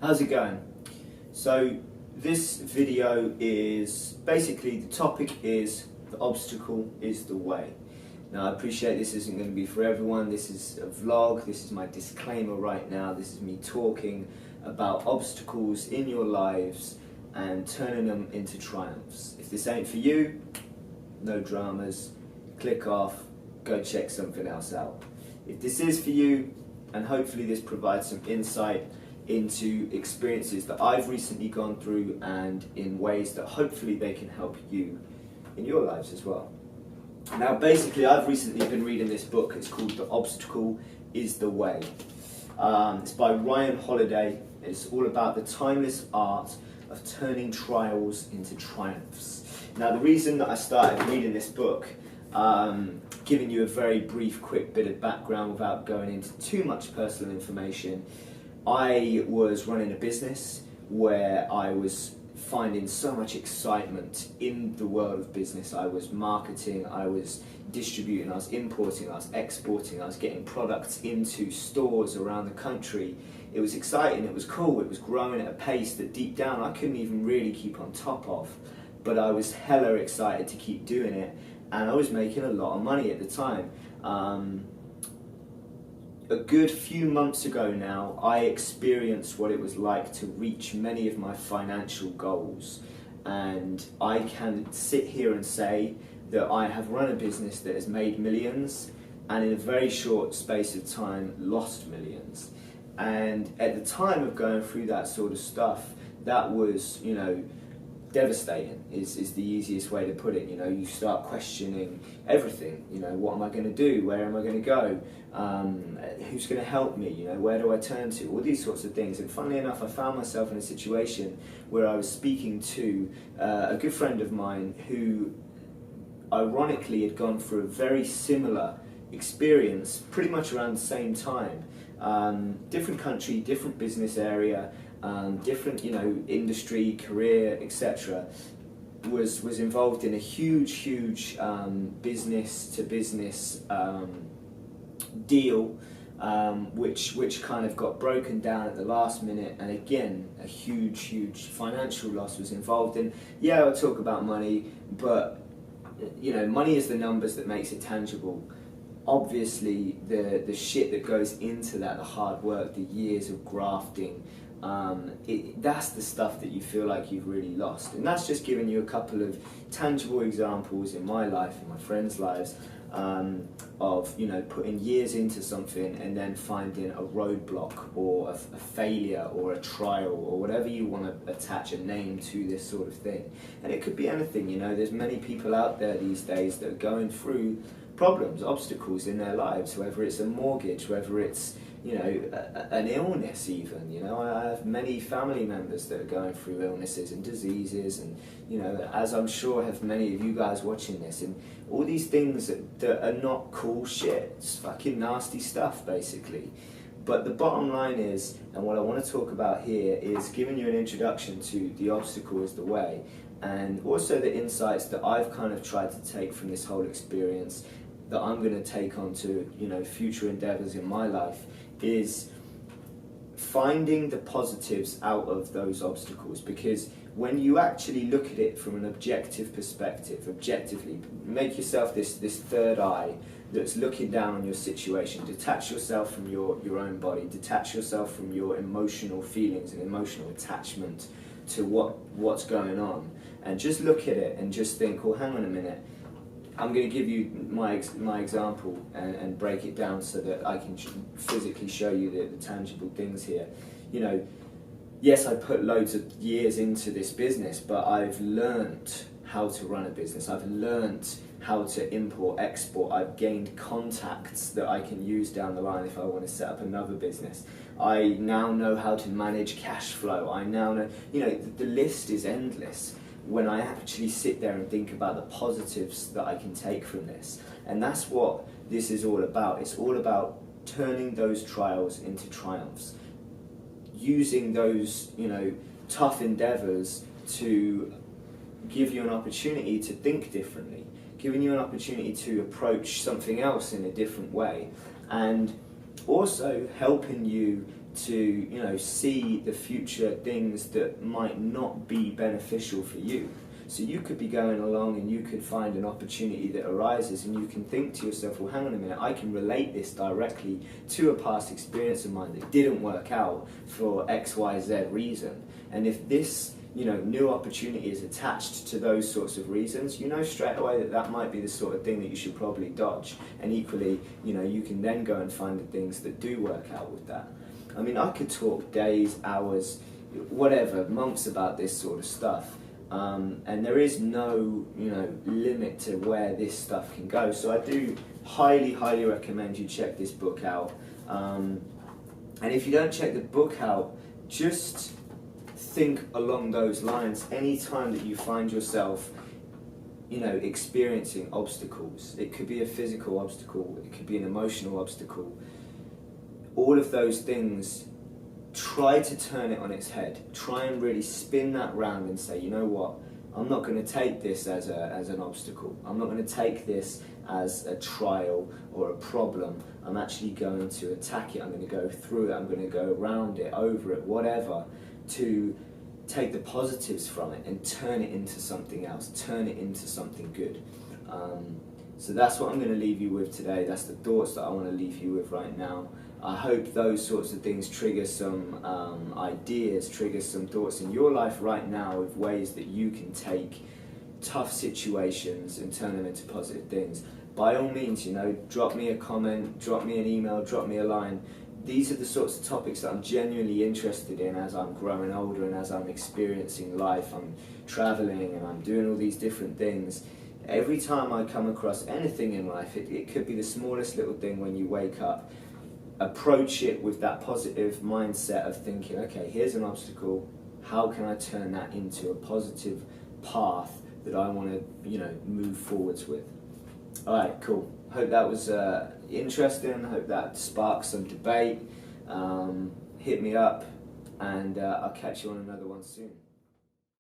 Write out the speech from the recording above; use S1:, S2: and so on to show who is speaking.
S1: How's it going? So this video is basically, the topic is the obstacle is the way. Now I appreciate this isn't going to be for everyone. This is a vlog, this is my disclaimer right now. This is me talking about obstacles in your lives and turning them into triumphs. If this ain't for you, no dramas, click off, go check something else out. If this is for you, and hopefully this provides some insight into experiences that I've recently gone through and in ways that hopefully they can help you in your lives as well. Now basically I've recently been reading this book. It's called The Obstacle is the Way. It's by Ryan Holiday. It's all about the timeless art of turning trials into triumphs. Now the reason that I started reading this book, giving you a very brief quick bit of background without going into too much personal information, I was running a business where I was finding so much excitement in the world of business. I was marketing, I was distributing, I was importing, I was exporting, I was getting products into stores around the country. It was exciting, it was cool, it was growing at a pace that deep down I couldn't even really keep on top of. But I was hella excited to keep doing it, and I was making a lot of money at the time. A good few months ago now, I experienced what it was like to reach many of my financial goals, and I can sit here and say that I have run a business that has made millions and in a very short space of time lost millions. And at the time of going through that sort of stuff, that was, devastating is the easiest way to put it. You start questioning everything. What am I going to do? Where am I going to go? Who's going to help me? Where do I turn to? All these sorts of things. And funnily enough, I found myself in a situation where I was speaking to a good friend of mine who ironically had gone through a very similar experience pretty much around the same time. Different country, different business area, different industry, career, etc. was involved in a huge business to business deal, which kind of got broken down at the last minute, and again a huge financial loss was involved. And yeah, I'll talk about money, but money is the numbers that makes it tangible. Obviously the shit that goes into that, the hard work, the years of grafting, that's the stuff that you feel like you've really lost. And that's just giving you a couple of tangible examples in my life, in my friends' lives, of putting years into something and then finding a roadblock or a failure or a trial or whatever you want to attach a name to this sort of thing. And it could be anything. There's many people out there these days that are going through problems, obstacles in their lives, whether it's a mortgage, whether it's an illness even. I have many family members that are going through illnesses and diseases, and as I'm sure have many of you guys watching this, and all these things that are not cool shit. It's fucking nasty stuff basically. But the bottom line is, and what I want to talk about here, is giving you an introduction to the obstacle is the way, and also the insights that I've kind of tried to take from this whole experience that I'm going to take on to future endeavors in my life, is finding the positives out of those obstacles. Because when you actually look at it from an objective perspective, objectively, make yourself this third eye that's looking down on your situation. Detach yourself from your own body, detach yourself from your emotional feelings and emotional attachment to what's going on, and just look at it and just think, well, hang on a minute, I'm going to give you my example and break it down so that I can physically show you the tangible things here. Yes, I put loads of years into this business, but I've learnt how to run a business. I've learnt how to import, export. I've gained contacts that I can use down the line if I want to set up another business. I now know how to manage cash flow. I now know, the list is endless when I actually sit there and think about the positives that I can take from this. And that's what this is all about. It's all about turning those trials into triumphs, using those tough endeavors to give you an opportunity to think differently, giving you an opportunity to approach something else in a different way. And also helping you to, you know, see the future things that might not be beneficial for you. So you could be going along and you could find an opportunity that arises, and you can think to yourself, well, hang on a minute, I can relate this directly to a past experience of mine that didn't work out for X, Y, Z reason. And if this, you know, new opportunity is attached to those sorts of reasons, you know straight away that that might be the sort of thing that you should probably dodge. And equally, you know, you can then go and find the things that do work out with that. I mean, I could talk days, hours, whatever, months about this sort of stuff. And there is no, you know, limit to where this stuff can go. So I do highly, highly recommend you check this book out. And if you don't check the book out, just think along those lines. Anytime that you find yourself, you know, experiencing obstacles, it could be a physical obstacle, it could be an emotional obstacle, all of those things, try to turn it on its head. Try and really spin that round and say, you know what, I'm not going to take this as an obstacle. I'm not going to take this as a trial or a problem. I'm actually going to attack it. I'm going to go through it. I'm going to go around it, over it, whatever, to take the positives from it and turn it into something else, turn it into something good. So that's what I'm going to leave you with today. That's the thoughts that I want to leave you with right now. I hope those sorts of things trigger some ideas, trigger some thoughts in your life right now of ways that you can take tough situations and turn them into positive things. By all means, you know, drop me a comment, drop me an email, drop me a line. These are the sorts of topics that I'm genuinely interested in as I'm growing older and as I'm experiencing life. I'm traveling and I'm doing all these different things. Every time I come across anything in life, it could be the smallest little thing when you wake up. Approach it with that positive mindset of thinking, okay, here's an obstacle, how can I turn that into a positive path that I want to, you know, move forwards with. Alright, cool. Hope that was interesting, hope that sparked some debate. Hit me up and I'll catch you on another one soon.